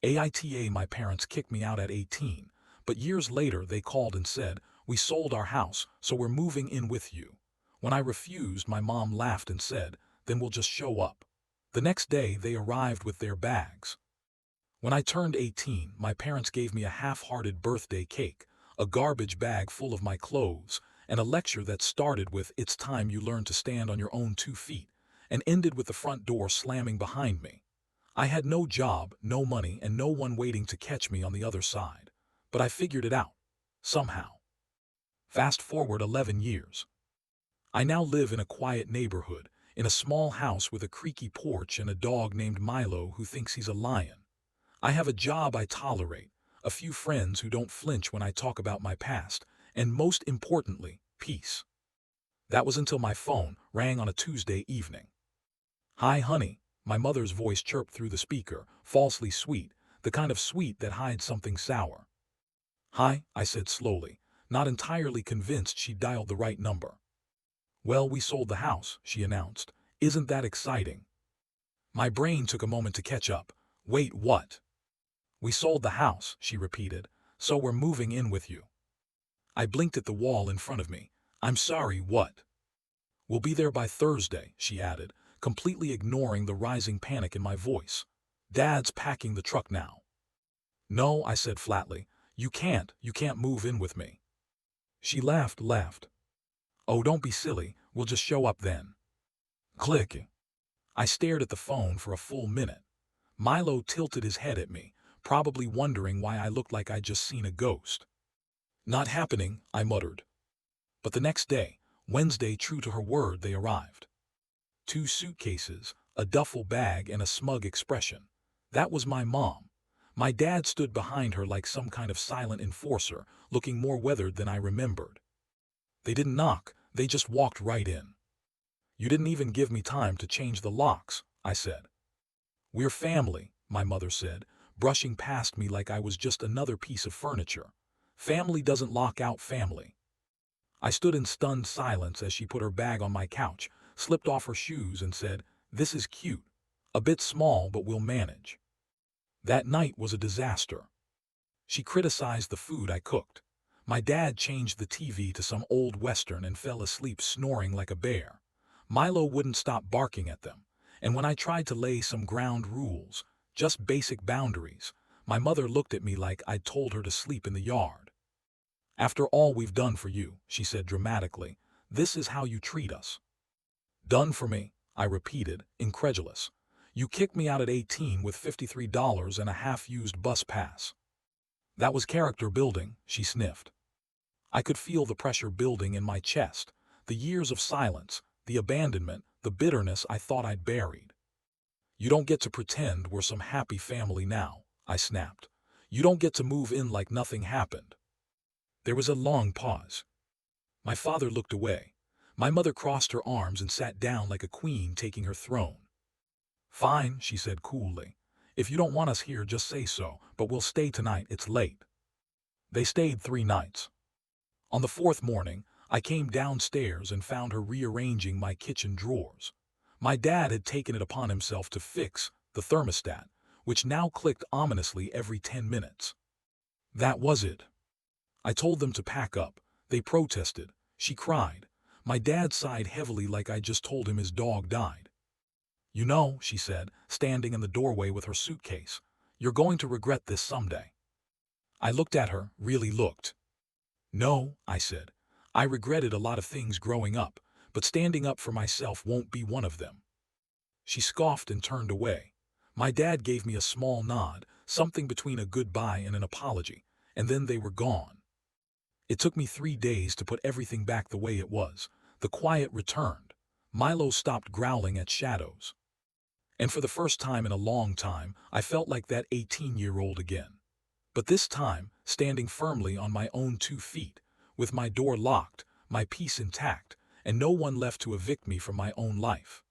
AITA. My parents kicked me out at 18, but years later they called and said, "We sold our house, so we're moving in with you." When I refused, my mom laughed and said, "Then we'll just show up." The next day they arrived with their bags. When I turned 18, my parents gave me a half-hearted birthday cake, a garbage bag full of my clothes, and a lecture that started with "It's time you learn to stand on your own 2 feet," and ended with the front door slamming behind me. I had no job, no money, and no one waiting to catch me on the other side. But I figured it out. Somehow. Fast forward 11 years. I now live in a quiet neighborhood, in a small house with a creaky porch and a dog named Milo who thinks he's a lion. I have a job I tolerate, a few friends who don't flinch when I talk about my past, and most importantly, peace. That was until my phone rang on a Tuesday evening. "Hi, honey," my mother's voice chirped through the speaker, falsely sweet, the kind of sweet that hides something sour. "Hi," I said slowly, not entirely convinced she'd dialed the right number. "Well, we sold the house," she announced. "Isn't that exciting?" My brain took a moment to catch up. "Wait, what?" "We sold the house," she repeated, "so we're moving in with you." I blinked at the wall in front of me. "I'm sorry, what?" "We'll be there by Thursday," she added, completely ignoring the rising panic in my voice. "Dad's packing the truck now." "No," I said flatly. You can't move in with me." She laughed. "Oh, don't be silly, we'll just show up then." Click. I stared at the phone for a full minute. Milo tilted his head at me, probably wondering why I looked like I'd just seen a ghost. "Not happening," I muttered. But the next day, Wednesday, true to her word, they arrived. 2 suitcases, a duffel bag, and a smug expression. That was my mom. My dad stood behind her like some kind of silent enforcer, looking more weathered than I remembered. They didn't knock, they just walked right in. "You didn't even give me time to change the locks," I said. "We're family," my mother said, brushing past me like I was just another piece of furniture. "Family doesn't lock out family." I stood in stunned silence as she put her bag on my couch, slipped off her shoes, and said, "This is cute. A bit small, but we'll manage." That night was a disaster. She criticized the food I cooked. My dad changed the TV to some old western and fell asleep snoring like a bear. Milo wouldn't stop barking at them, and when I tried to lay some ground rules, just basic boundaries, my mother looked at me like I'd told her to sleep in the yard. "After all we've done for you," she said dramatically, "this is how you treat us." "Done for me?" I repeated, incredulous. "You kicked me out at 18 with $53 and a half-used bus pass." "That was character building," she sniffed. I could feel the pressure building in my chest, the years of silence, the abandonment, the bitterness I thought I'd buried. "You don't get to pretend we're some happy family now," I snapped. "You don't get to move in like nothing happened." There was a long pause. My father looked away. My mother crossed her arms and sat down like a queen taking her throne. "Fine," she said coolly. "If you don't want us here, just say so, but we'll stay tonight, it's late." They stayed 3 nights. On the 4th morning, I came downstairs and found her rearranging my kitchen drawers. My dad had taken it upon himself to fix the thermostat, which now clicked ominously every 10 minutes. That was it. I told them to pack up. They protested. She cried. My dad sighed heavily like I just told him his dog died. "You know," she said, standing in the doorway with her suitcase, "you're going to regret this someday." I looked at her, really looked. "No," I said. "I regretted a lot of things growing up, but standing up for myself won't be one of them." She scoffed and turned away. My dad gave me a small nod, something between a goodbye and an apology, and then they were gone. It took me 3 days to put everything back the way it was. The quiet returned. Milo stopped growling at shadows. And for the first time in a long time, I felt like that 18-year-old again. But this time, standing firmly on my own 2 feet, with my door locked, my peace intact, and no one left to evict me from my own life.